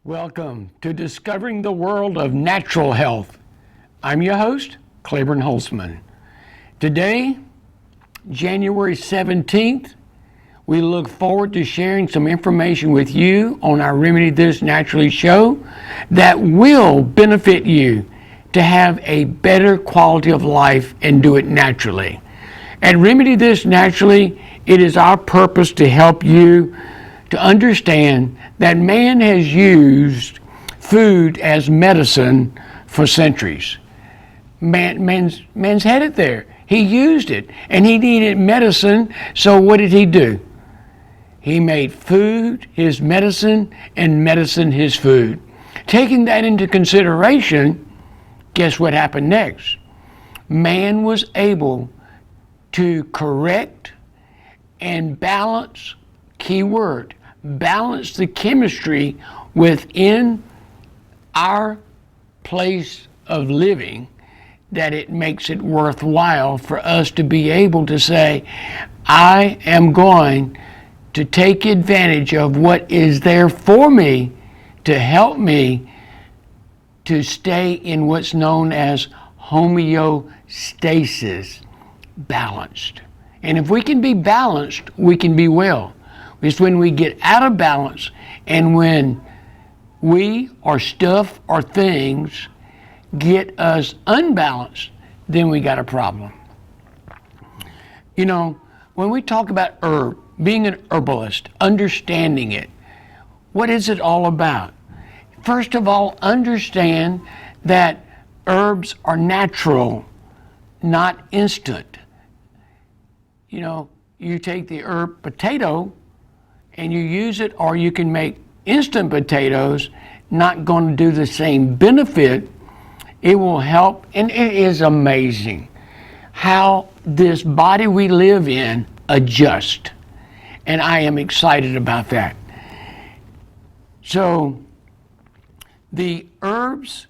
Welcome to Discovering the World of Natural Health. I'm your host, Claiborne Holtzman. Today, January 17th, we look forward to sharing some information with you on our Remedy This Naturally show that will benefit you to have a better quality of life and do it naturally. At Remedy This Naturally, it is our purpose to help you to understand that man has used food as medicine for centuries. Man's had it there. He used it, and he needed medicine, so what did he do? He made food his medicine and medicine his food. Taking that into consideration, guess what happened next? Man was able to correct and balance, key word, balance the chemistry within our place of living, that it makes it worthwhile for us to be able to say, I am going to take advantage of what is there for me to help me to stay in what's known as homeostasis, balanced. And if we can be balanced, we can be well. It's when we get out of balance and when we or stuff or things get us unbalanced, then we got a problem. You know, when we talk about being an herbalist, understanding it, what is it all about? First of all, understand that herbs are natural, not instant. You know, you take the herb potato and you use it, or you can make instant potatoes, not going to do the same benefit. It will help, and it is amazing how this body we live in adjusts. And I am excited about that. So the herbs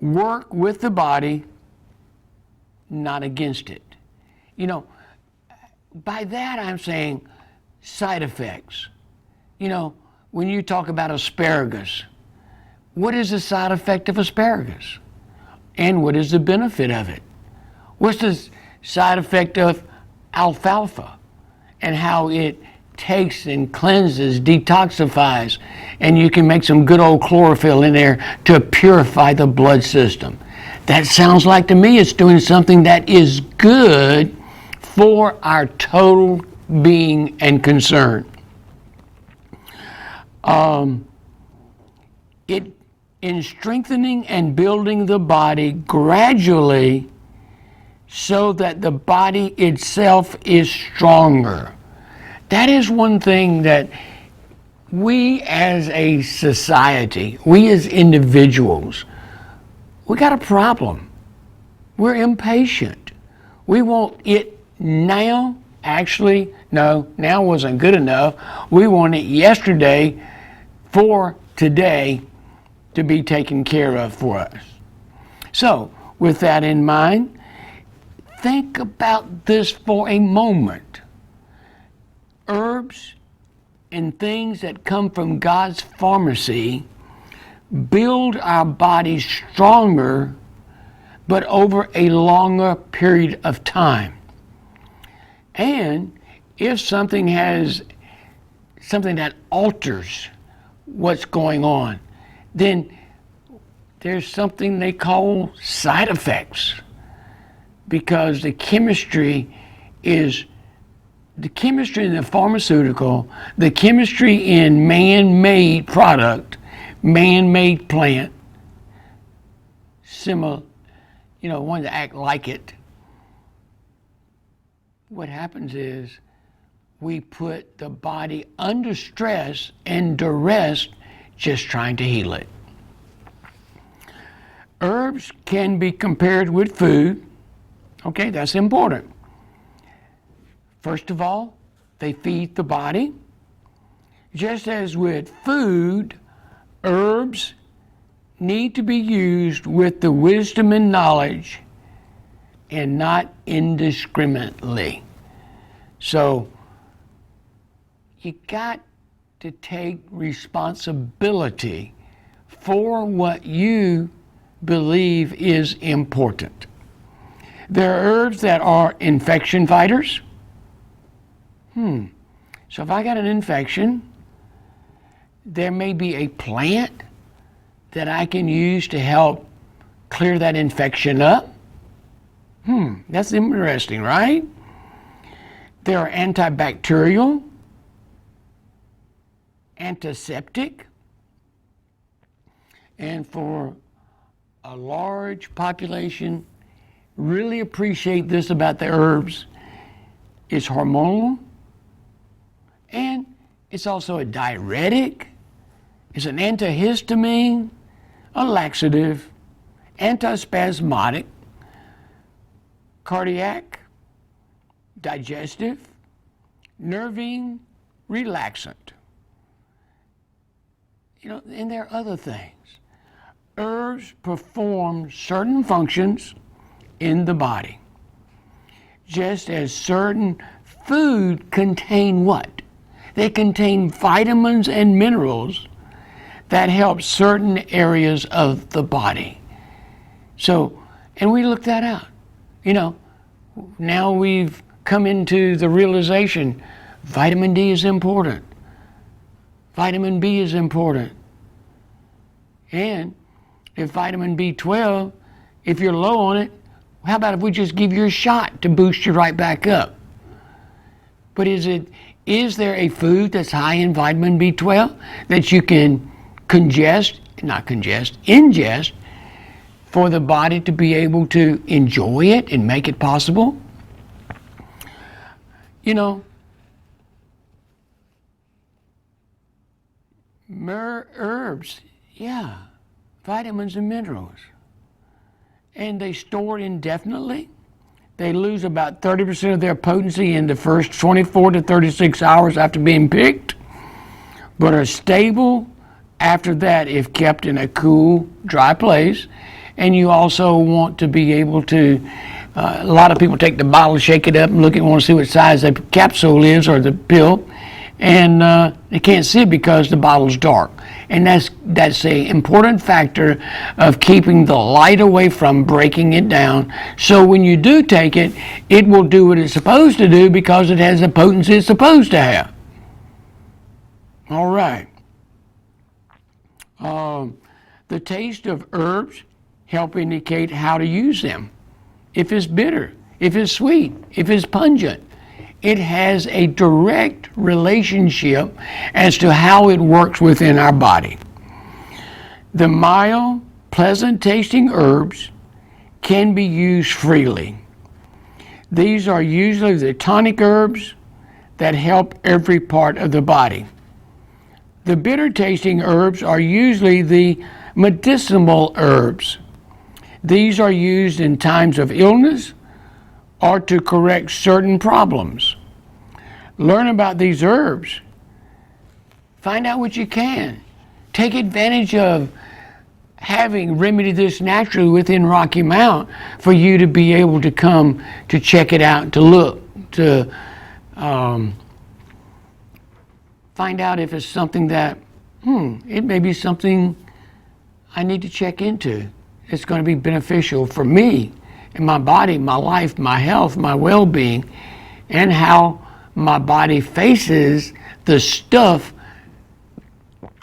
work with the body, not against it. You know, by that I'm saying side effects. You know, when you talk about asparagus, what is the side effect of asparagus? And what is the benefit of it? What's the side effect of alfalfa and how it takes and cleanses, detoxifies, and you can make some good old chlorophyll in there to purify the blood system? That sounds like to me it's doing something that is good for our total being and concern. In strengthening and building the body gradually so that the body itself is stronger. That is one thing that we as a society, we as individuals, we got a problem. We're impatient. We want it now. Actually, no, now wasn't good enough. We want it yesterday for today to be taken care of for us. So, with that in mind, think about this for a moment. Herbs and things that come from God's pharmacy build our bodies stronger, but over a longer period of time. And if something that alters what's going on, then there's something they call side effects, because the chemistry in the pharmaceutical, the chemistry in man-made product, man-made plant, similar, one to act like it. What happens is we put the body under stress and duress just trying to heal it. Herbs can be compared with food. Okay, that's important. First of all, they feed the body. Just as with food, herbs need to be used with the wisdom and knowledge and not indiscriminately. So you got to take responsibility for what you believe is important. There are herbs that are infection fighters. So if I got an infection, there may be a plant that I can use to help clear that infection up. That's interesting, right? There are antibacterial, antiseptic, and for a large population, really appreciate this about the herbs, it's hormonal, and it's also a diuretic, it's an antihistamine, a laxative, antispasmodic, cardiac, digestive, nervine, relaxant. And there are other things. Herbs perform certain functions in the body, just as certain food contain what? They contain vitamins and minerals that help certain areas of the body. So, and we look that out. Now we've come into the realization vitamin D is important. Vitamin B is important. And if vitamin B12, if you're low on it, how about if we just give you a shot to boost you right back up? But is there a food that's high in vitamin B12 that you can ingest for the body to be able to enjoy it and make it possible? Herbs, vitamins and minerals. And they store indefinitely. They lose about 30% of their potency in the first 24 to 36 hours after being picked, but are stable after that if kept in a cool, dry place. And you also want to be able to, a lot of people take the bottle, shake it up, and want to see what size the capsule is or the pill, and they can't see it because the bottle's dark. And that's an important factor of keeping the light away from breaking it down. So when you do take it, it will do what it's supposed to do because it has the potency it's supposed to have. All right. The taste of herbs help indicate how to use them. If it's bitter, if it's sweet, if it's pungent, it has a direct relationship as to how it works within our body. The mild, pleasant tasting herbs can be used freely. These are usually the tonic herbs that help every part of the body. The bitter tasting herbs are usually the medicinal herbs. These are used in times of illness or to correct certain problems. Learn about these herbs. Find out what you can. Take advantage of having remedied this naturally within Rocky Mount for you to be able to come to check it out, to look, to find out if it's something that, it may be something I need to check into. It's going to be beneficial for me and my body, my life, my health, my well-being, and how my body faces the stuff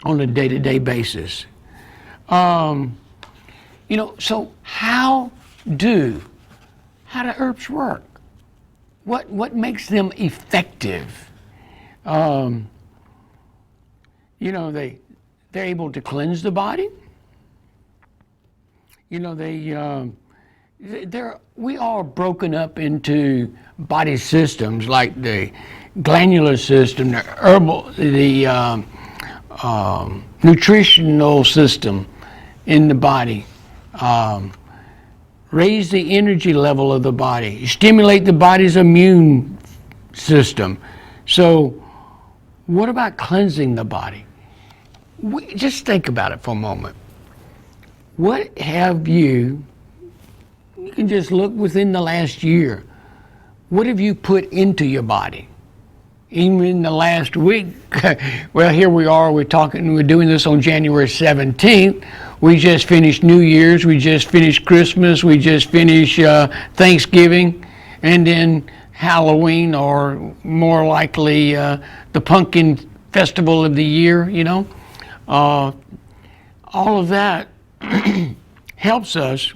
on a day-to-day basis. So how do herbs work? What makes them effective? They're able to cleanse the body. We are broken up into body systems like the glandular system, the herbal, the nutritional system in the body. Raise the energy level of the body, stimulate the body's immune system. So what about cleansing the body? Just think about it for a moment. What have you can just look within the last year, what have you put into your body? even in the last week. Well, here we are, we're doing this on January 17th. We just finished New Year's, we just finished Christmas, we just finished Thanksgiving, and then Halloween, or more likely the pumpkin festival of the year, all of that helps us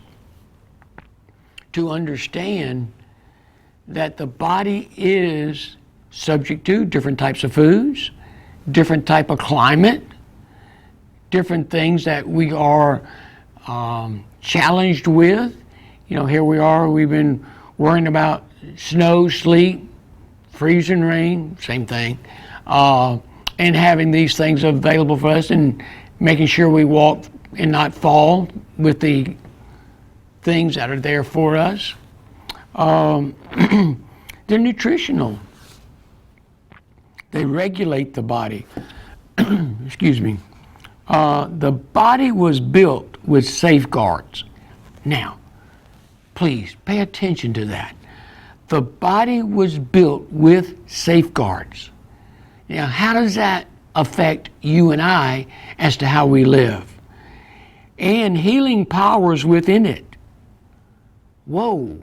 to understand that the body is subject to different types of foods, different type of climate, different things that we are challenged with. Here we are, we've been worrying about snow, sleet, freezing rain, same thing, and having these things available for us and making sure we walk and not fall with the things that are there for us. They're nutritional. They regulate the body. Excuse me. The body was built with safeguards. Now, please pay attention to that. The body was built with safeguards. Now, how does that affect you and I as to how we live? And healing powers within it. Whoa.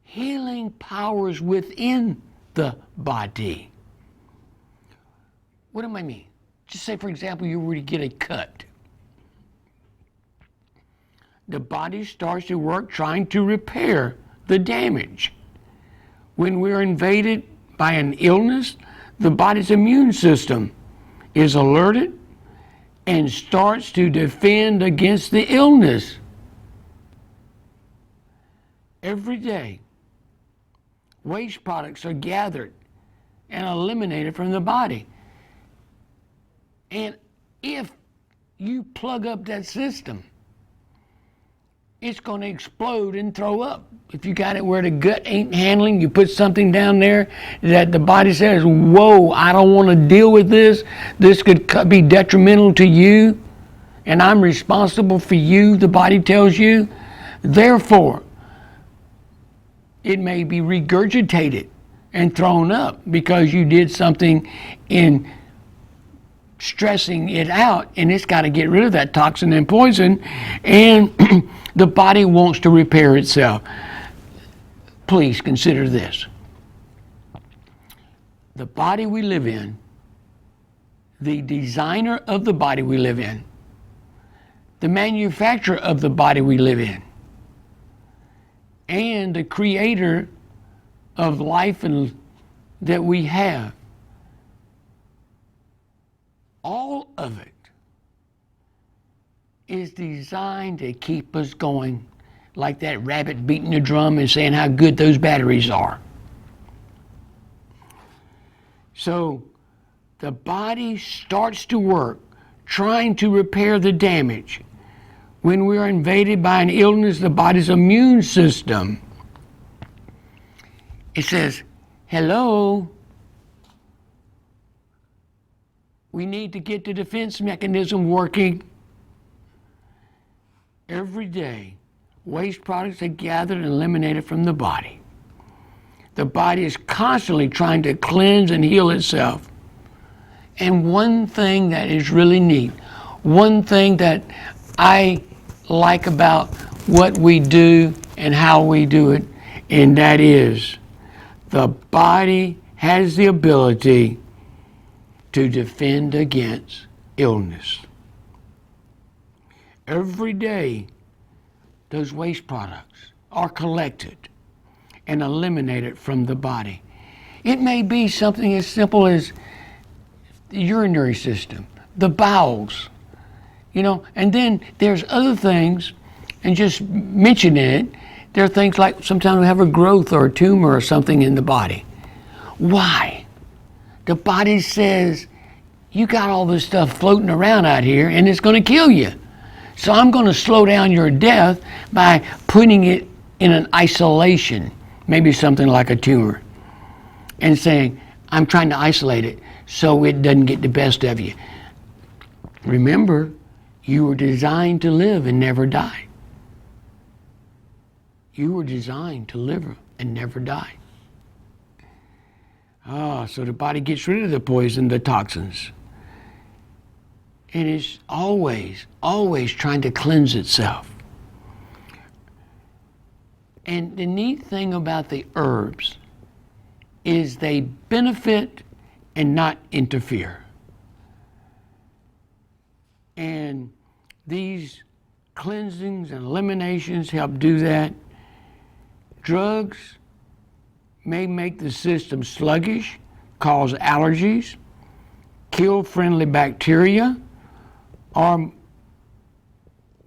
Healing powers within the body. What do I mean? Just say, for example, you were to get a cut. The body starts to work trying to repair the damage. When we're invaded by an illness, the body's immune system is alerted and starts to defend against the illness. Every day, waste products are gathered and eliminated from the body. And if you plug up that system, it's going to explode and throw up. If you got it where the gut ain't handling, you put something down there that the body says, whoa, I don't want to deal with this. This could be detrimental to you, and I'm responsible for you, the body tells you. Therefore, it may be regurgitated and thrown up because you did something in stressing it out, and it's got to get rid of that toxin and poison, and the body wants to repair itself. Please consider this. The body we live in, the designer of the body we live in, the manufacturer of the body we live in, and the creator of life and that we have, all of it is designed to keep us going, like that rabbit beating the drum and saying how good those batteries are. So the body starts to work trying to repair the damage. When we are invaded by an illness, the body's immune system, it says, hello, we need to get the defense mechanism working. Every day, waste products are gathered and eliminated from the body. The body is constantly trying to cleanse and heal itself. And one thing that is really neat, one thing that I like about what we do and how we do it, and that is the body has the ability to defend against illness. Every day, those waste products are collected and eliminated from the body. It may be something as simple as the urinary system, the bowels, and then there's other things, and just mentioning it, there are things like sometimes we have a growth or a tumor or something in the body. Why? The body says, you got all this stuff floating around out here and it's going to kill you. So I'm going to slow down your death by putting it in an isolation, maybe something like a tumor, and saying, I'm trying to isolate it so it doesn't get the best of you. Remember, you were designed to live and never die. You were designed to live and never die. So the body gets rid of the poison, the toxins. And it's always trying to cleanse itself. And the neat thing about the herbs is they benefit and not interfere. And these cleansings and eliminations help do that. Drugs may make the system sluggish, cause allergies, kill friendly bacteria, or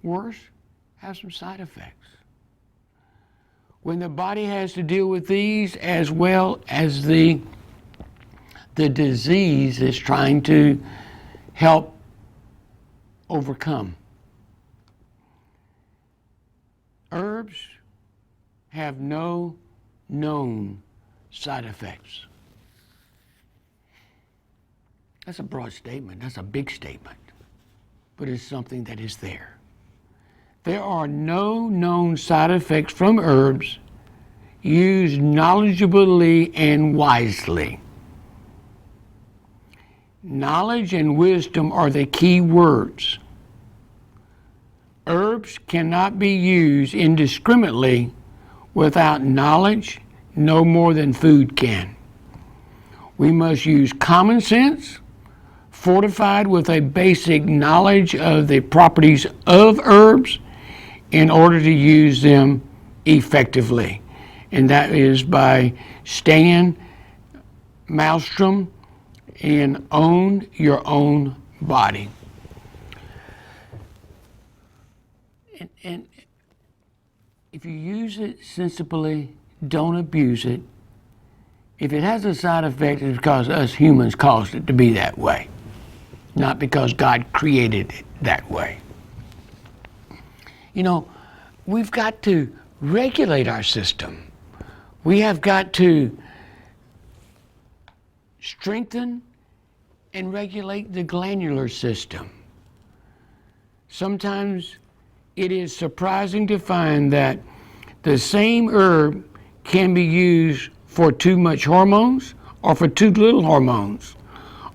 worse, have some side effects. When the body has to deal with these as well as the disease it's trying to help overcome. Herbs have no known side effects. That's a broad statement. That's a big statement. But it's something that is there. There are no known side effects from herbs used knowledgeably and wisely. Knowledge and wisdom are the key words. Herbs cannot be used indiscriminately without knowledge, no more than food can. We must use common sense, fortified with a basic knowledge of the properties of herbs in order to use them effectively. And that is by Stan Malmstrom in Own Your Own Body. And if you use it sensibly, don't abuse it. If it has a side effect, it's because us humans caused it to be that way, not because God created it that way. You know, we've got to regulate our system. We have got to strengthen and regulate the glandular system. Sometimes it is surprising to find that the same herb can be used for too much hormones or for too little hormones,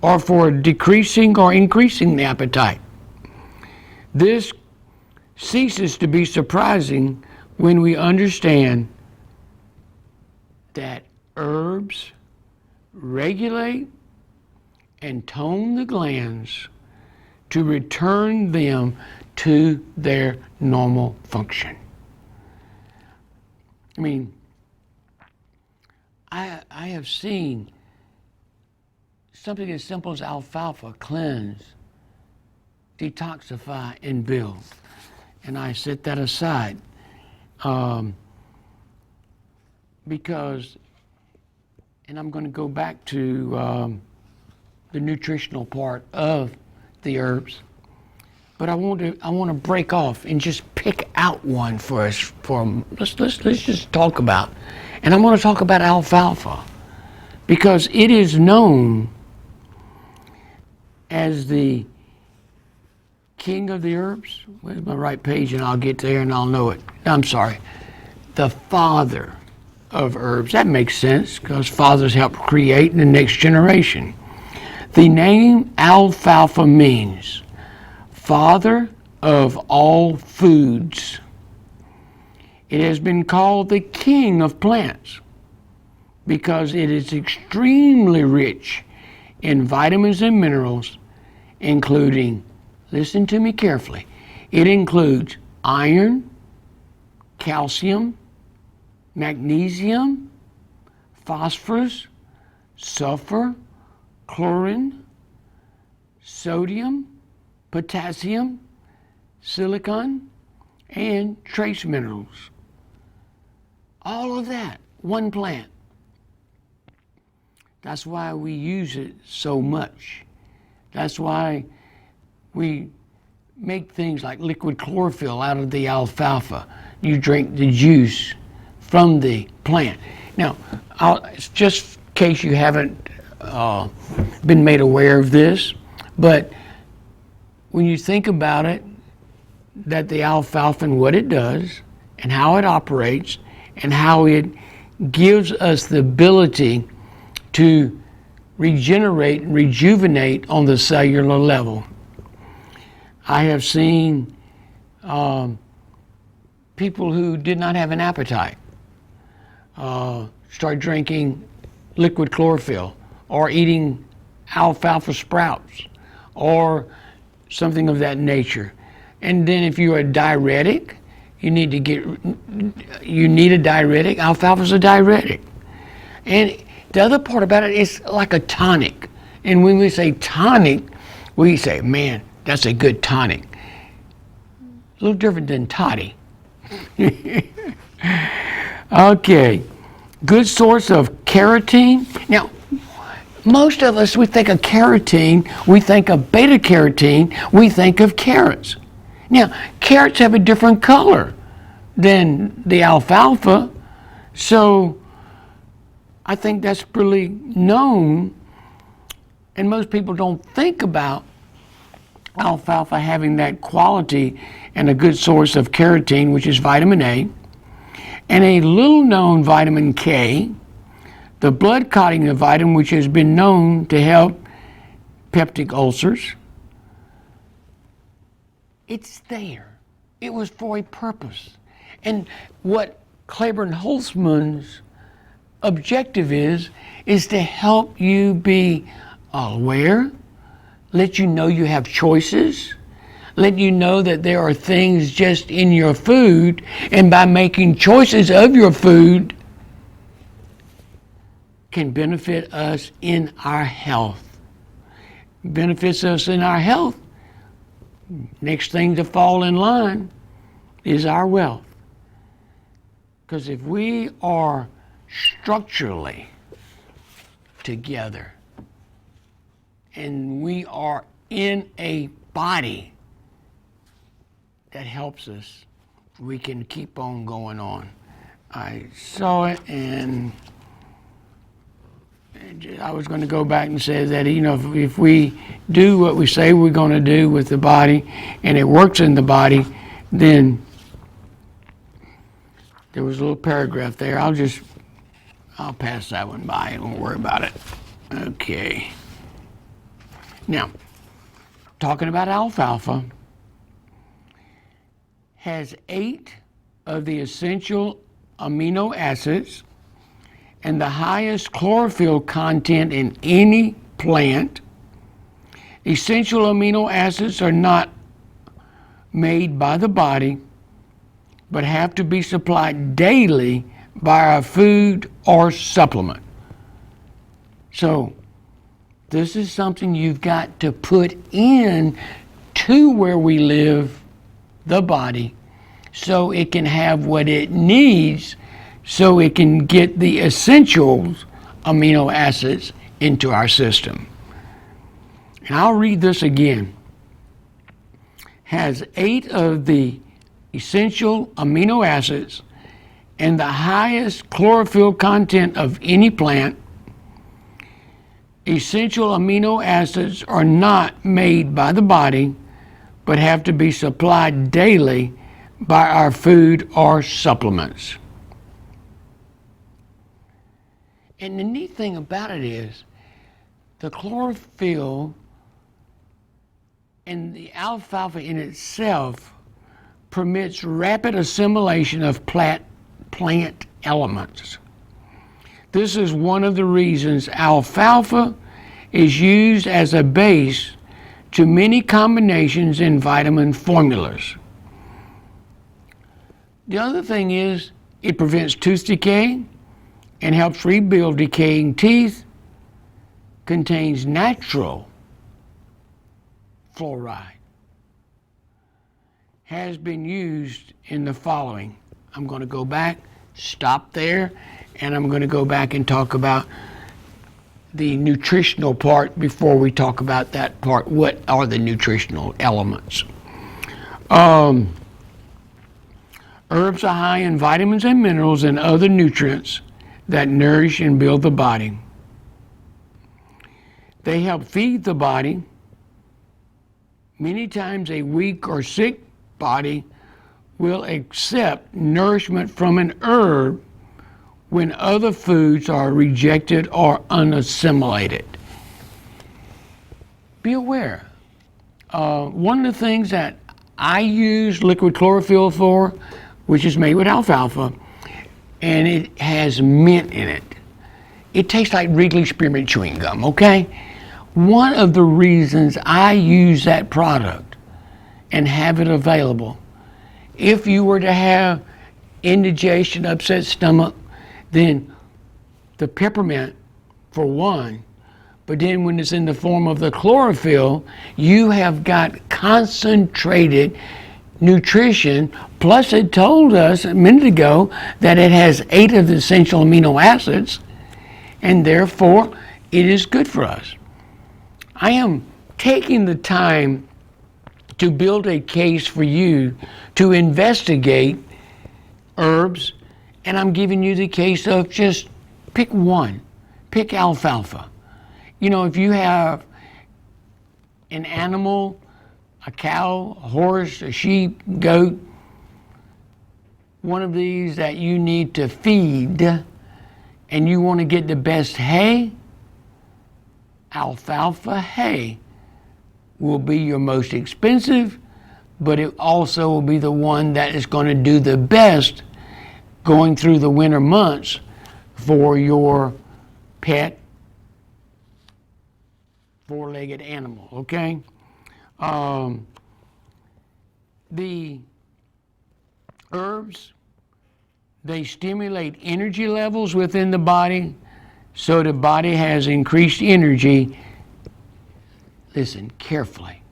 or for decreasing or increasing the appetite. This ceases to be surprising when we understand that herbs regulate and tone the glands to return them to their normal function. I mean, I have seen something as simple as alfalfa cleanse, detoxify, and build. And I set that aside because, and I'm going to go back to the nutritional part of the herbs, but I want to break off and just pick out one for us. Let's just talk about, and I'm going to talk about alfalfa because it is known as the king of the herbs. Where's my right page? And I'll get there and I'll know it. I'm sorry. The father of herbs. That makes sense because fathers help create the next generation. The name alfalfa means father of all foods. It has been called the king of plants because it is extremely rich in vitamins and minerals, including, listen to me carefully, it includes iron, calcium, magnesium, phosphorus, sulfur, chlorine, sodium, potassium, silicon, and trace minerals. All of that, one plant. That's why we use it so much. That's why we make things like liquid chlorophyll out of the alfalfa. You drink the juice from the plant. Now, just in case you haven't been made aware of this, but when you think about it, that the alfalfa and what it does and how it operates and how it gives us the ability to regenerate and rejuvenate on the cellular level. I have seen people who did not have an appetite start drinking liquid chlorophyll or eating alfalfa sprouts or something of that nature. And then if you're a diuretic, you need a diuretic. Alfalfa's a diuretic. And the other part about it is like a tonic. And when we say tonic, we say, man, that's a good tonic. A little different than toddy. Okay, good source of carotene. Now, most of us, we think of carotene, we think of beta carotene, we think of carrots. Now, carrots have a different color than the alfalfa, so I think that's pretty known, and most people don't think about alfalfa having that quality and a good source of carotene, which is vitamin A, and a little known vitamin K, the blood clotting vitamin, which has been known to help peptic ulcers. It's there. It was for a purpose. And what Claiborne Holtzman's objective is to help you be aware, let you know you have choices, let you know that there are things just in your food, and by making choices of your food can benefit us in our health. Benefits us in our health. Next thing to fall in line is our wealth. Because if we are structurally together and we are in a body that helps us, we can keep on going on. I saw it, and I was going to go back and say that, you know, if we do what we say we're going to do with the body and it works in the body, then there was a little paragraph there. I'll pass that one by. I won't worry about it. Okay. Now, talking about alfalfa, has 8 of the essential amino acids and the highest chlorophyll content in any plant. Essential amino acids are not made by the body, but have to be supplied daily by our food or supplement. So this is something you've got to put in to where we live, the body, so it can have what it needs, so it can get the essentials amino acids into our system. And I'll read this again. Has 8 of the essential amino acids and the highest chlorophyll content of any plant. Essential amino acids are not made by the body, but have to be supplied daily by our food or supplements. And the neat thing about it is the chlorophyll and the alfalfa in itself permits rapid assimilation of plant elements. This is one of the reasons alfalfa is used as a base to many combinations in vitamin formulas. The other thing is it prevents tooth decay and helps rebuild decaying teeth, contains natural fluoride, has been used in the following. I'm going to go back, stop there, and I'm going to go back and talk about the nutritional part before we talk about that part. What are the nutritional elements? Herbs are high in vitamins and minerals and other nutrients that nourish and build the body. They help feed the body. Many times a weak or sick body will accept nourishment from an herb when other foods are rejected or unassimilated. Be aware. One of the things that I use liquid chlorophyll for, which is made with alfalfa, and it has mint in it. It tastes like Wrigley Spearmint chewing gum, okay? One of the reasons I use that product and have it available, if you were to have indigestion, upset stomach, then the peppermint, for one, but then when it's in the form of the chlorophyll, you have got concentrated nutrition, plus it told us a minute ago that it has 8 of the essential amino acids, and therefore it is good for us. I am taking the time to build a case for you to investigate herbs, and I'm giving you the case of just pick one. Pick alfalfa. You know, if you have an animal, a cow, a horse, a sheep, goat, one of these that you need to feed, and you want to get the best hay, alfalfa hay will be your most expensive, but it also will be the one that is going to do the best going through the winter months for your pet four-legged animal, okay? The herbs, they stimulate energy levels within the body, so the body has increased energy, listen carefully,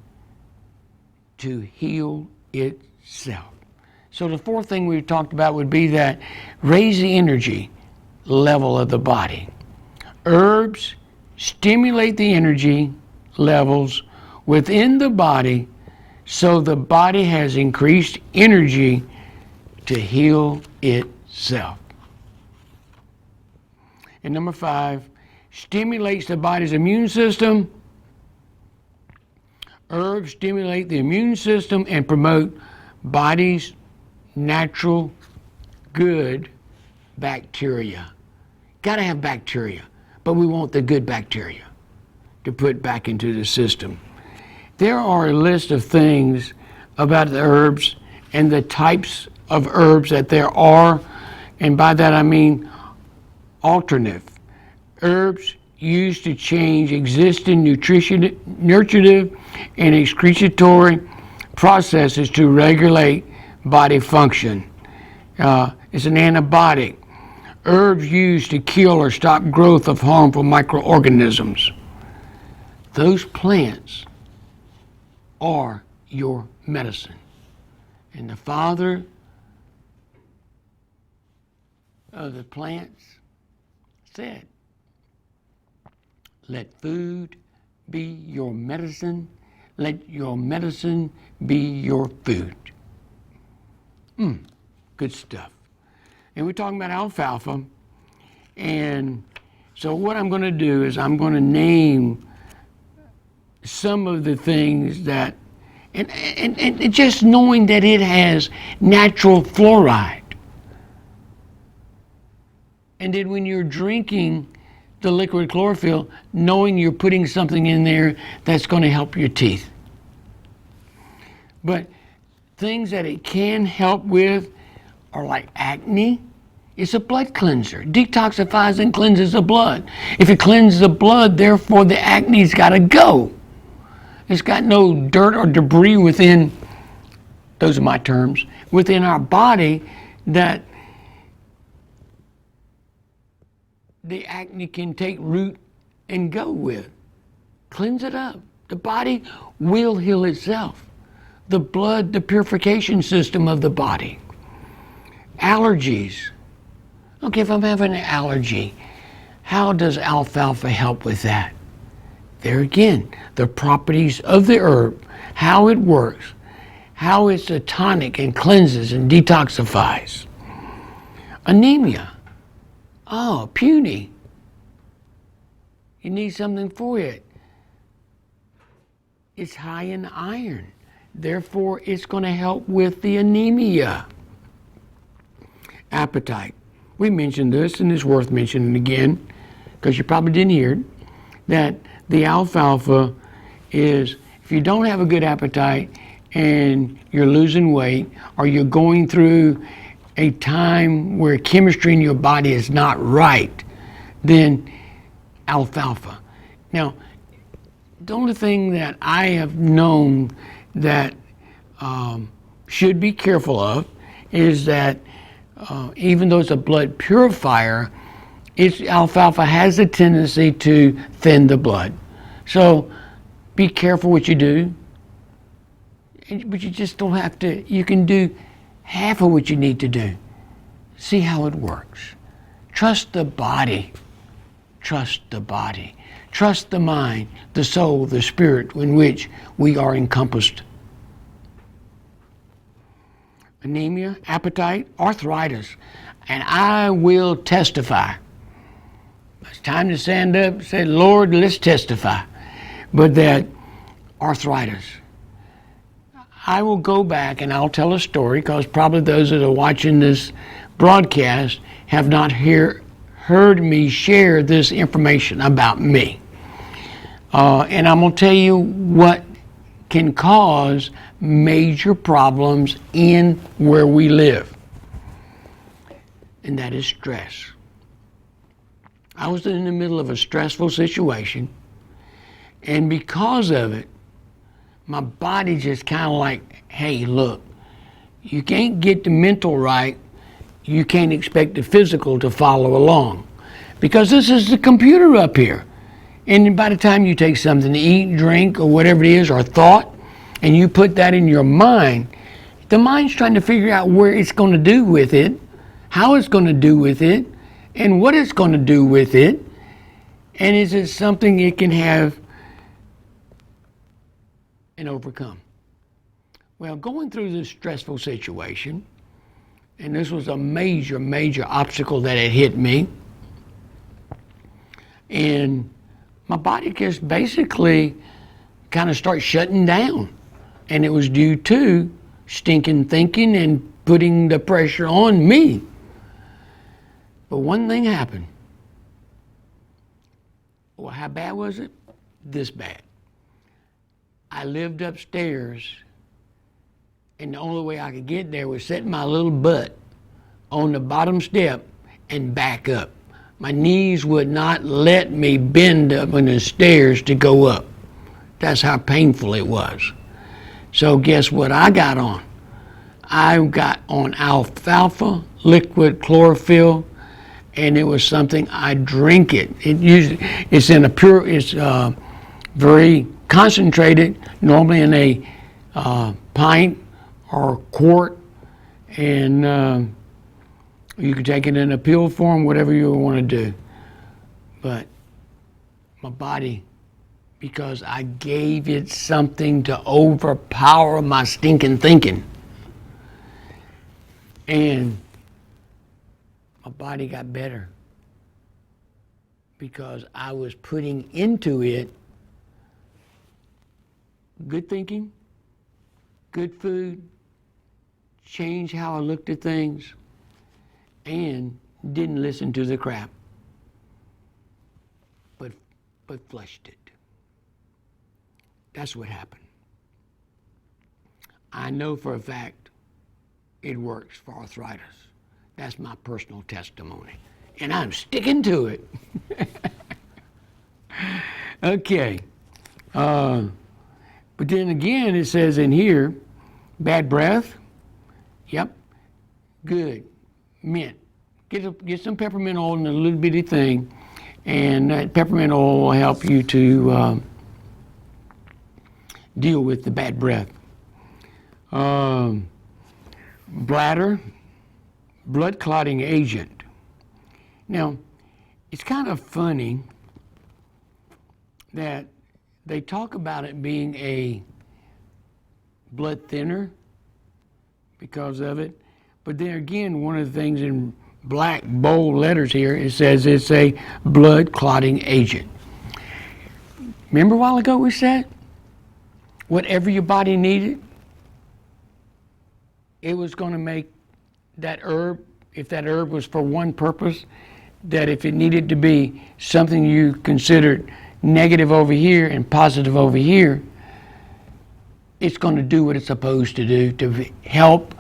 to heal itself. So the fourth thing we've talked about would be that raise the energy level of the body. Herbs stimulate the energy levels within the body, so the body has increased energy to heal itself. And number 5, stimulates the body's immune system. Herbs stimulate the immune system and promote body's natural good bacteria. Got to have bacteria, but we want the good bacteria to put back into the system. There are a list of things about the herbs and the types of herbs that there are, and by that I mean alternative herbs used to change existing nutritive and excretory processes to regulate body function. It's an antibiotic. Herbs used to kill or stop growth of harmful microorganisms. Those plants are your medicine. And the father of the plants said, let food be your medicine. Let your medicine be your food. Good stuff. And we're talking about alfalfa. And so what I'm going to do is I'm going to name some of the things that, and just knowing that it has natural fluoride. And then when you're drinking the liquid chlorophyll, knowing you're putting something in there that's going to help your teeth. But things that it can help with are like acne. It's a blood cleanser. Detoxifies and cleanses the blood. If it cleanses the blood, therefore the acne's got to go. It's got no dirt or debris within, those are my terms, within our body that the acne can take root and go with. Cleanse it up. The body will heal itself. The blood, the purification system of the body. Allergies. Okay, if I'm having an allergy, how does alfalfa help with that? There again, the properties of the herb, how it works, how it's a tonic and cleanses and detoxifies. Anemia. Oh, puny. You need something for it. It's high in iron. Therefore, it's going to help with the anemia. Appetite. we mentioned this, and it's worth mentioning again, because you probably didn't hear it, that the alfalfa is, if you don't have a good appetite and you're losing weight, or you're going through a time where chemistry in your body is not right, then alfalfa. Now, the only thing that I have known that should be careful of is that even though it's a blood purifier, alfalfa has a tendency to thin the blood. So be careful what you do, but you just don't have to. You can do half of what you need to do. See how it works. Trust the body. Trust the body. Trust the mind, the soul, the spirit in which we are encompassed. Anemia, appetite, arthritis. And I will testify. It's time to stand up and say, Lord, let's testify. But that arthritis. I will go back and I'll tell a story, because probably those that are watching this broadcast have not heard me share this information about me. And I'm going to tell you what can cause major problems in where we live. And that is stress. I was in the middle of a stressful situation, and because of it, my body just kind of like, hey, look, you can't get the mental right, you can't expect the physical to follow along. Because this is the computer up here. And by the time you take something to eat, drink, or whatever it is, or thought, and you put that in your mind, the mind's trying to figure out where it's going to do with it, how it's going to do with it, and what it's going to do with it, and is it something it can have and overcome. Well, going through this stressful situation, and this was a major, major obstacle that had hit me, and my body just basically kind of started shutting down. And it was due to stinking thinking and putting the pressure on me. But one thing happened. Well, how bad was it? This bad. I lived upstairs, and the only way I could get there was setting my little butt on the bottom step and back up. My knees would not let me bend up on the stairs to go up. That's how painful it was. So guess what I got on? I got on alfalfa, liquid chlorophyll, and it was something I drink it. It's in a pure, it's very concentrated, normally in a pint or quart, and you can take it in a pill form, whatever you want to do. But my body, because I gave it something to overpower my stinking thinking, and my body got better because I was putting into it good thinking, good food, change how I looked at things, and didn't listen to the crap, but flushed it. That's what happened. I know for a fact it works for arthritis. That's my personal testimony, and I'm sticking to it. Okay. But then again, it says in here, bad breath. Yep. Good. Mint. Get some peppermint oil in a little bitty thing, and that peppermint oil will help you to deal with the bad breath. Bladder, blood clotting agent. Now, it's kind of funny that they talk about it being a blood thinner because of it, but then again, one of the things in black bold letters here, it says it's a blood clotting agent. Remember a while ago we said, whatever your body needed, it was going to make that herb if that herb was for one purpose, that if it needed to be something you considered negative over here and positive over here, it's going to do what it's supposed to do to help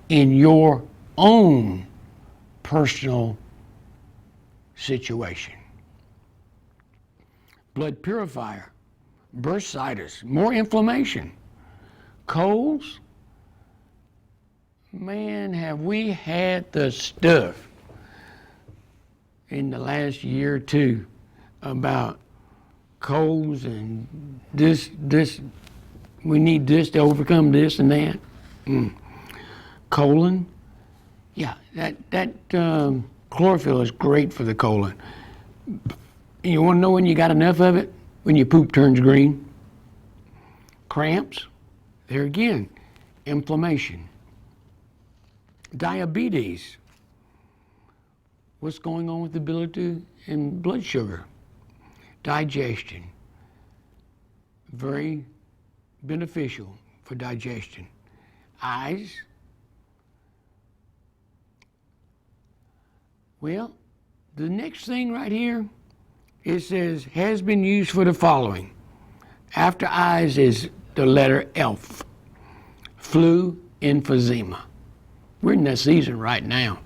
in your own personal situation. Blood purifier, bursitis, more inflammation, colds. Man, have we had the stuff in the last year or two about colds and this, we need this to overcome this and that. Colon, yeah, that chlorophyll is great for the colon. You want to know when you got enough of it? When your poop turns green. Cramps, there again, inflammation. Diabetes, what's going on with the ability and blood sugar? Digestion, very beneficial for digestion. Eyes, well, the next thing right here, it says, has been used for the following. After eyes is the letter F, flu emphysema. We're in that season right now.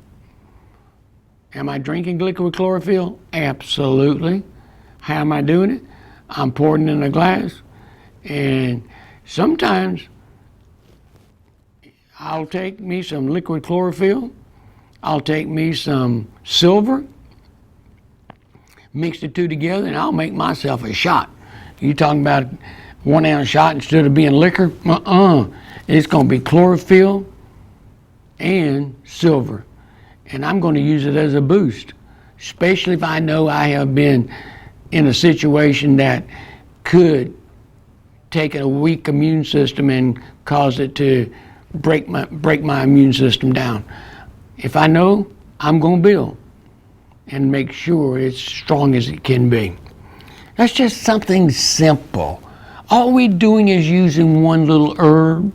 Am I drinking liquid chlorophyll? Absolutely. How am I doing it? I'm pouring it in a glass, and sometimes I'll take me some liquid chlorophyll, I'll take me some silver, mix the two together, and I'll make myself a shot. You talking about 1 ounce shot instead of being liquor? It's going to be chlorophyll and silver, and I'm going to use it as a boost, especially if I know I have been in a situation that could take a weak immune system and cause it to break my immune system down. If I know, I'm going to build and make sure it's strong as it can be. That's just something simple. All we're doing is using one little herb,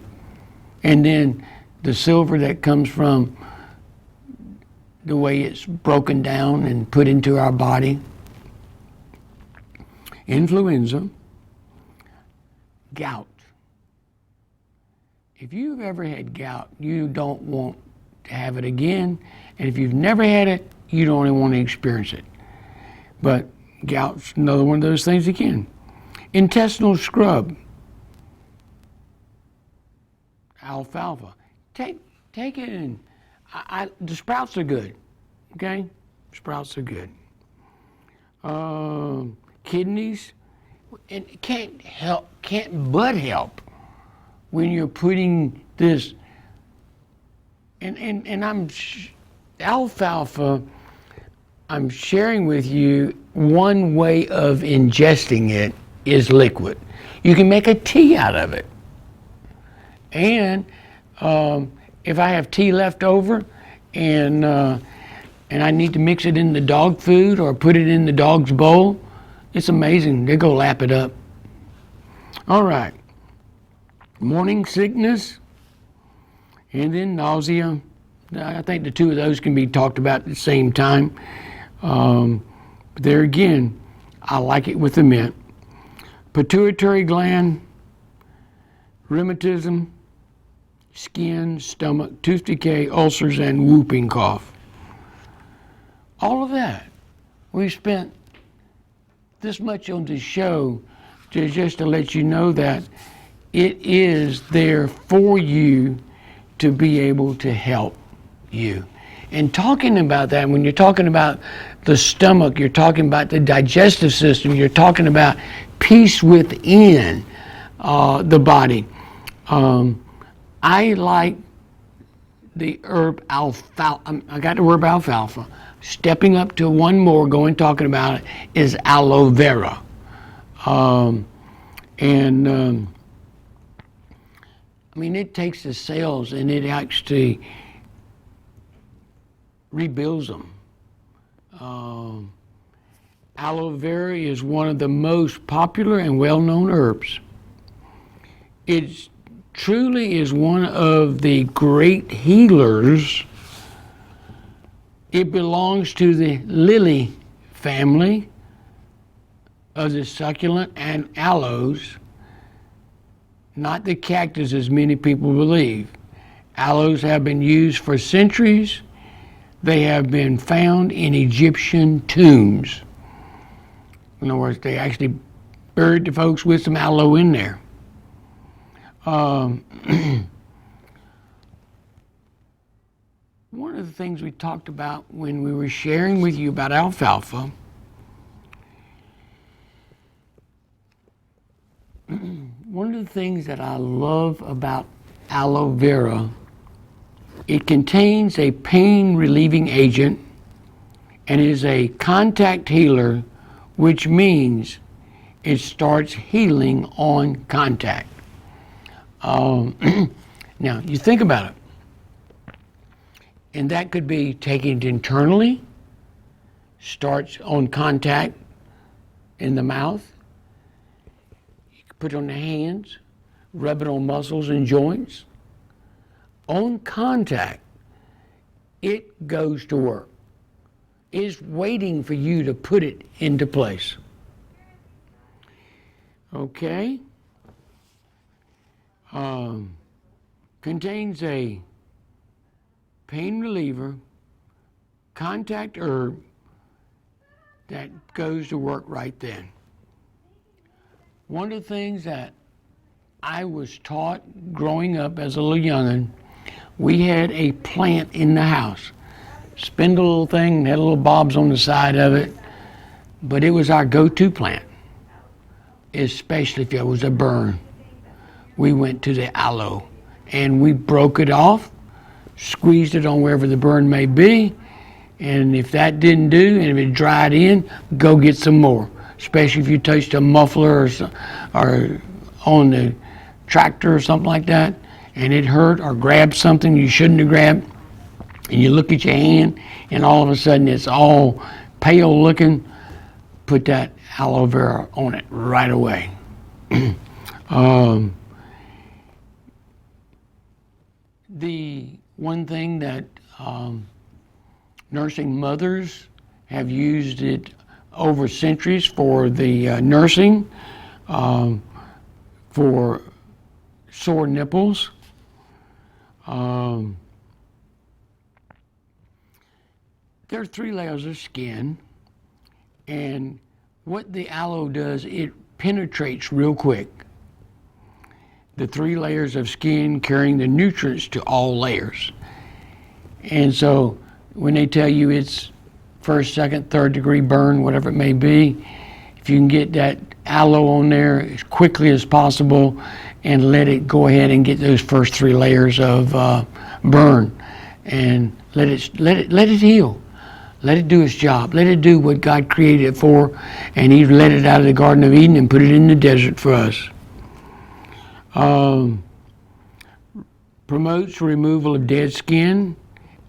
and then the silver that comes from the way it's broken down and put into our body. Influenza, gout. If you've ever had gout, you don't want to have it again. And if you've never had it, you don't even want to experience it. But gout's another one of those things again. Intestinal scrub, alfalfa. Take it, and the sprouts are good, okay? Sprouts are good. Kidneys, and it can't but help when you're putting this, alfalfa, I'm sharing with you one way of ingesting it is liquid. You can make a tea out of it. And if I have tea left over and I need to mix it in the dog food or put it in the dog's bowl, it's amazing. They go lap it up. All right. Morning sickness and then nausea. I think the two of those can be talked about at the same time. There again, I like it with the mint. Pituitary gland, rheumatism, skin, stomach, tooth decay, ulcers, and whooping cough. All of that. We've spent this much on the show just to let you know that it is there for you to be able to help you. And talking about that, when you're talking about the stomach, you're talking about the digestive system, you're talking about peace within the body. I like the herb alfalfa. I got the herb alfalfa. Stepping up to one more, talking about it, is aloe vera. I mean, it takes the cells and it actually rebuilds them. Aloe vera is one of the most popular and well-known herbs. It truly is one of the great healers It belongs to the lily family of the succulent and aloes, not the cactus as many people believe. Aloes have been used for centuries. They have been found in Egyptian tombs. In other words, they actually buried the folks with some aloe in there. One of the things we talked about when we were sharing with you about alfalfa, one of the things that I love about aloe vera, it contains a pain relieving agent and is a contact healer, which means it starts healing on contact. Now, you think about it, and that could be taken internally, starts on contact in the mouth. You can put it on the hands, rub it on muscles and joints. On contact, it goes to work. It's waiting for you to put it into place. Okay? Contains a pain reliever, contact herb that goes to work right then. One of the things that I was taught growing up as a little young'un, we had a plant in the house. Spindle little thing, had little bobs on the side of it, but it was our go-to plant, especially if it was a burn. We went to the aloe and we broke it off, squeezed it on wherever the burn may be, and if that didn't do, and if it dried in, go get some more, especially if you touched a muffler or on the tractor or something like that, and it hurt, or grabbed something you shouldn't have grabbed, and you look at your hand, and all of a sudden it's all pale looking, put that aloe vera on it right away. The one thing that nursing mothers have used it over centuries for the nursing, for sore nipples. There are 3 layers of skin, and what the aloe does, it penetrates real quick. The 3 layers of skin carrying the nutrients to all layers. And so when they tell you it's 1st, 2nd, 3rd degree burn, whatever it may be, if you can get that aloe on there as quickly as possible and let it go ahead and get those first 3 layers of burn, and let it heal. Let it do its job. Let it do what God created it for, and He let it out of the Garden of Eden and put it in the desert for us. Promotes removal of dead skin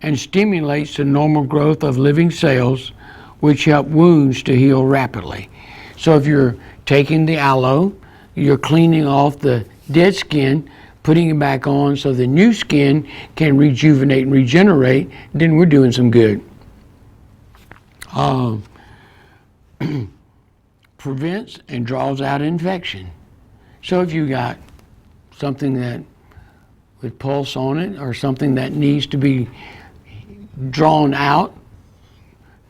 and stimulates the normal growth of living cells, which help wounds to heal rapidly. So if you're taking the aloe, you're cleaning off the dead skin, putting it back on so the new skin can rejuvenate and regenerate, then we're doing some good. Prevents and draws out infection. So if you got something that with pulse on it, or something that needs to be drawn out,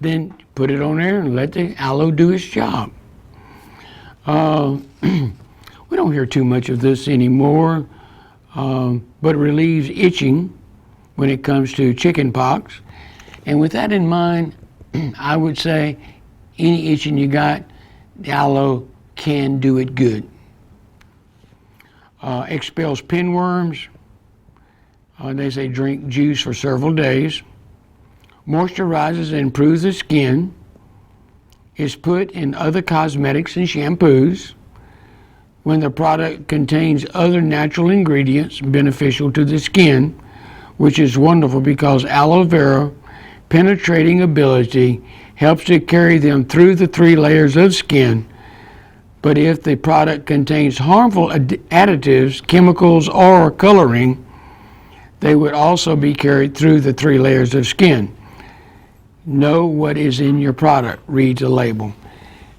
then put it on there and let the aloe do its job. We don't hear too much of this anymore, but it relieves itching when it comes to chicken pox. And with that in mind, I would say any itching you got, the aloe can do it good. Expels pinworms. They say drink juice for several days. Moisturizes and improves the skin. Is put in other cosmetics and shampoos when the product contains other natural ingredients beneficial to the skin, which is wonderful because aloe vera penetrating ability helps to carry them through the 3 layers of skin. But if the product contains harmful additives, chemicals, or coloring, they would also be carried through the 3 layers of skin. know what is in your product, reads a label.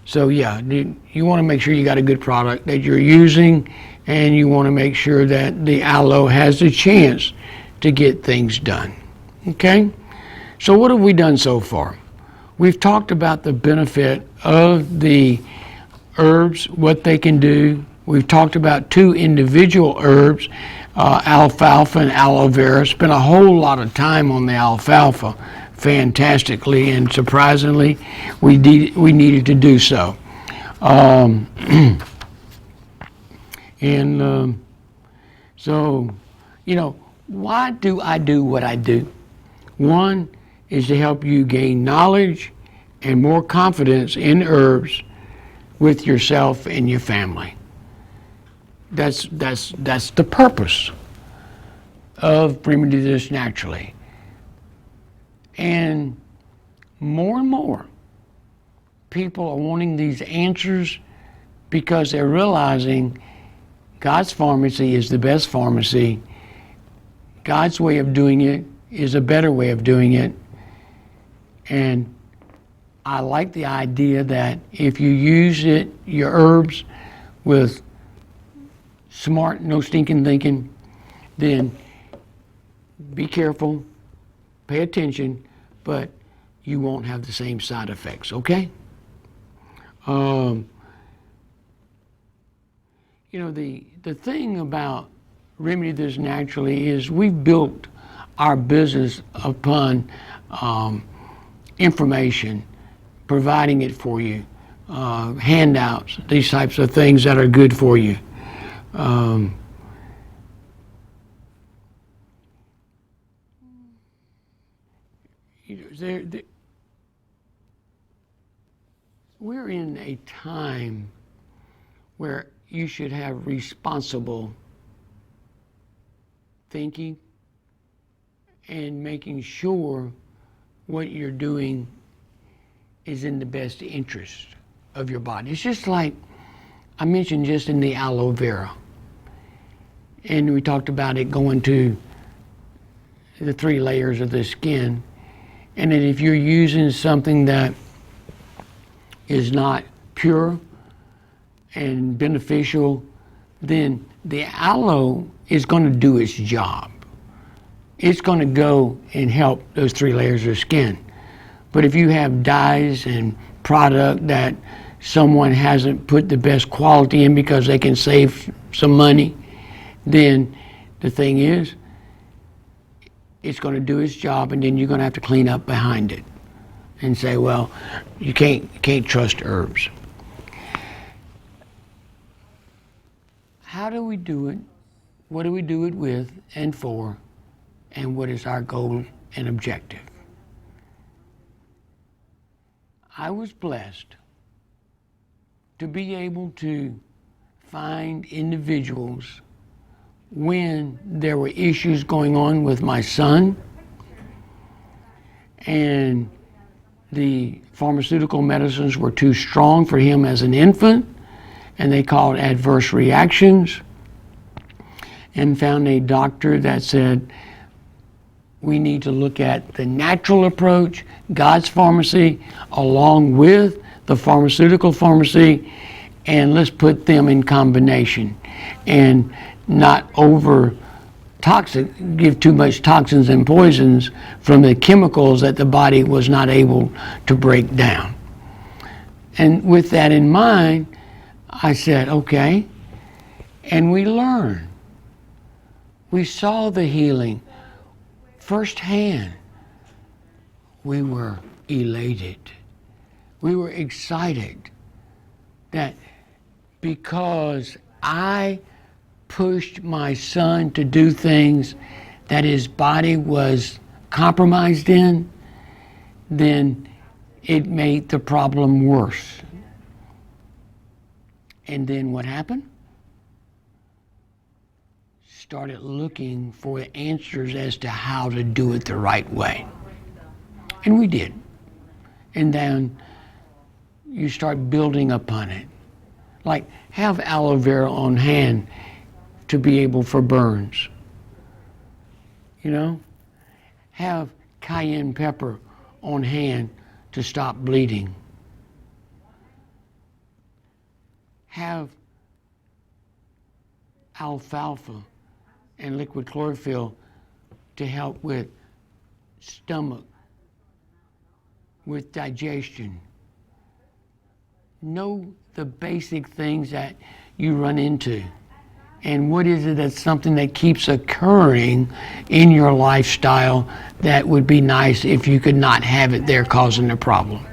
So yeah, you want to make sure you got a good product that you're using, and you want to make sure that the aloe has a chance to get things done. Okay? So what have we done so far? We've talked about the benefit of the herbs, what they can do. We've talked about two individual herbs, alfalfa and aloe vera. Spent a whole lot of time on the alfalfa, fantastically and surprisingly, we needed to do so. So, why do I do what I do? One is to help you gain knowledge and more confidence in herbs with yourself and your family. That's the purpose of Remedy This Naturally. And more people are wanting these answers because they're realizing God's pharmacy is the best pharmacy. God's way of doing it is a better way of doing it. And I like the idea that if you use your herbs with smart, no stinking thinking, then be careful, pay attention, but you won't have the same side effects, okay? The thing about Remedy This Naturally is we built our business upon information, providing it for you, handouts, these types of things that are good for you. We're in a time where you should have responsible thinking and making sure what you're doing is in the best interest of your body. It's just like I mentioned just in the aloe vera. And we talked about it going to the 3 layers of the skin. And then if you're using something that is not pure and beneficial, then the aloe is going to do its job. It's going to go and help those 3 layers of skin. But if you have dyes and product that someone hasn't put the best quality in because they can save some money, then the thing is, it's going to do its job, and then you're going to have to clean up behind it and say, well, you can't trust herbs. How do we do it? What do we do it with and for? And what is our goal and objective? I was blessed to be able to find individuals when there were issues going on with my son, and the pharmaceutical medicines were too strong for him as an infant, and they called adverse reactions, and found a doctor that said, we need to look at the natural approach, God's pharmacy, along with the pharmaceutical pharmacy, and let's put them in combination and not give too much toxins and poisons from the chemicals that the body was not able to break down. And with that in mind, I said, okay, and we learned. We saw the healing firsthand. We were elated. We were excited that because I pushed my son to do things that his body was compromised in, then it made the problem worse. And then what happened? Started looking for answers as to how to do it the right way. And we did. And then you start building upon it. Like have aloe vera on hand to be able for burns. Have cayenne pepper on hand to stop bleeding. Have alfalfa and liquid chlorophyll to help with stomach, with digestion. Know the basic things that you run into. And what is it that's something that keeps occurring in your lifestyle that would be nice if you could not have it there causing a problem?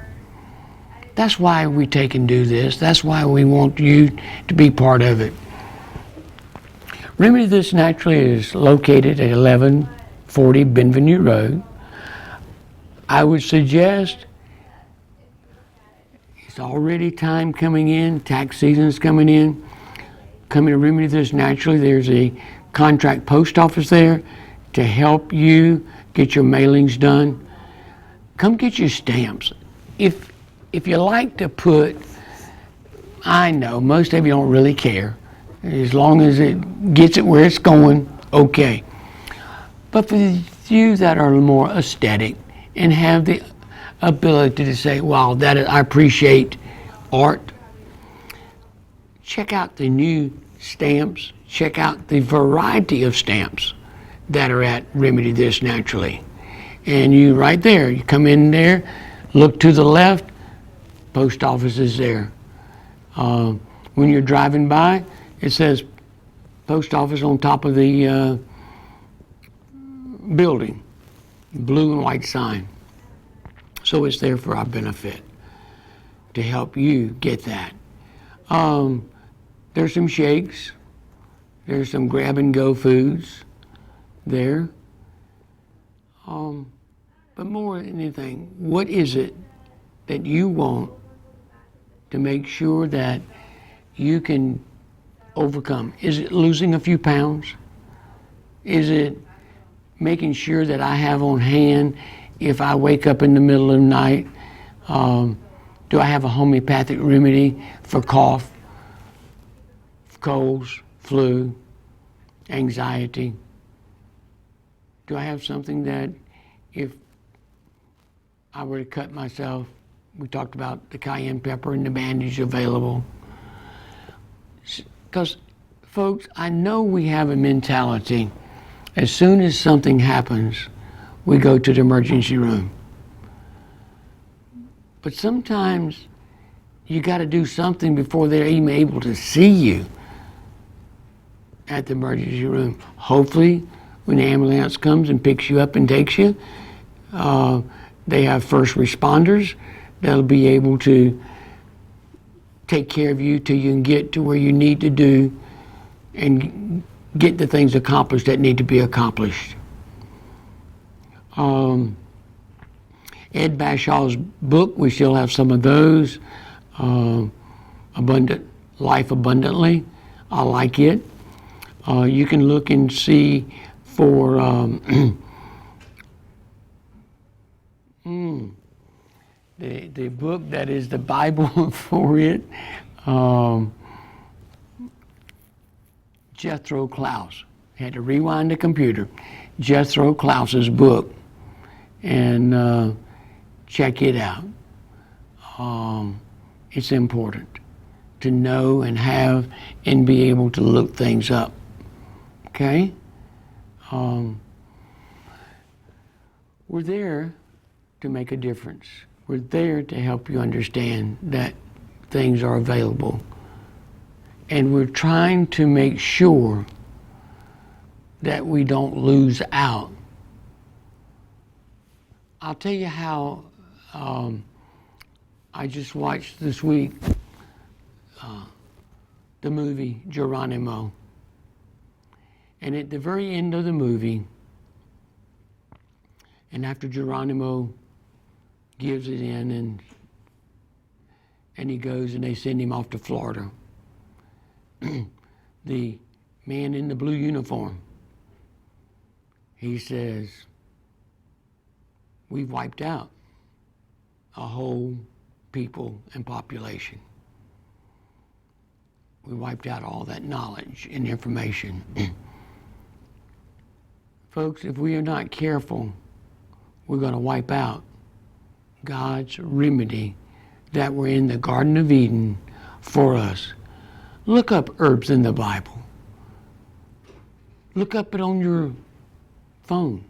That's why we take and do this. That's why we want you to be part of it. Remedy This Naturally is located at 1140 Benvenue Road. I would suggest, it's already time coming in, tax season is coming in. Coming to Remedy This Naturally, there's a contract post office there to help you get your mailings done. Come get your stamps. If you like to put, I know most of you don't really care. As long as it gets it where it's going, okay. But for you that are more aesthetic and have the ability to say, wow, I appreciate art, check out the new stamps. Check out the variety of stamps that are at Remedy This Naturally. And you right there, you come in there, look to the left, post office is there. When you're driving by, it says post office on top of the building, blue and white sign. So it's there for our benefit to help you get that. There's some shakes. There's some grab and go foods there. But more than anything, what is it that you want to make sure that you can overcome? Is it losing a few pounds? Is it making sure that I have on hand if I wake up in the middle of the night? Do I have a homeopathic remedy for cough, colds, flu, anxiety? Do I have something that if I were to cut myself, we talked about the cayenne pepper and the bandage available. Because, folks, I know we have a mentality, as soon as something happens, we go to the emergency room. But sometimes you got to do something before they're even able to see you at the emergency room. Hopefully, when the ambulance comes and picks you up and takes you, they have first responders that'll be able to take care of you till you can get to where you need to do and get the things accomplished that need to be accomplished. Ed Bashaw's book, we still have some of those. Life Abundantly, I like it. You can look and see for the book that is the Bible for it, Jethro Klaus. Had to rewind the computer. Jethro Klaus's book, and check it out. It's important to know and have and be able to look things up. Okay? We're there to make a difference. We're there to help you understand that things are available. And we're trying to make sure that we don't lose out. I'll tell you how I just watched this week the movie Geronimo. And at the very end of the movie, and after Geronimo gives it in and he goes and they send him off to Florida, the man in the blue uniform, he says, we've wiped out a whole people and population. We wiped out all that knowledge and information. Folks, if we are not careful, we're going to wipe out God's remedy that were in the Garden of Eden for us. Look up herbs in the Bible. Look up it on your phone.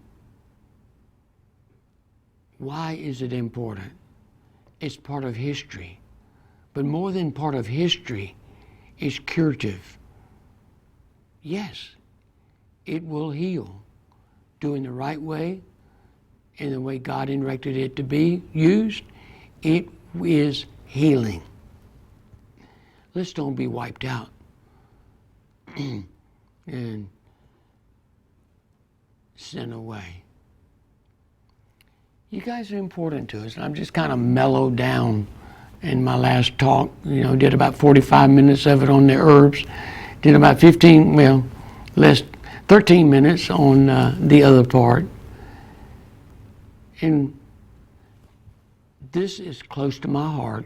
Why is it important? It's part of history. But more than part of history, it's curative. Yes, it will heal. Doing the right way, in the way God directed it to be used, it is healing. Let's don't be wiped out and sent away. You guys are important to us. I'm just kind of mellowed down in my last talk. Did about 45 minutes of it on the herbs. Did about 13 minutes on the other part. And this is close to my heart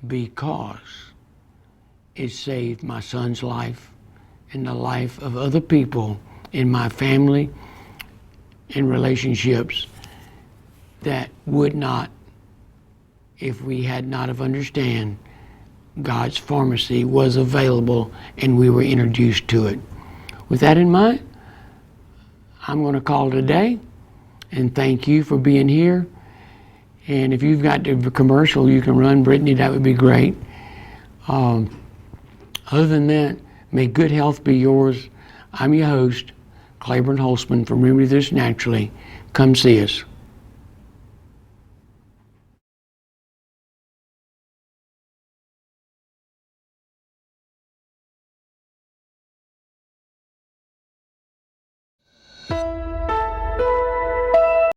because it saved my son's life and the life of other people in my family and relationships that would not, if we had not have understand God's pharmacy was available and we were introduced to it. With that in mind, I'm going to call it a day and thank you for being here. And if you've got the commercial you can run, Brittany, that would be great. Other than that, may good health be yours. I'm your host, Claiborne Holtzman from Remedy This Naturally. Come see us.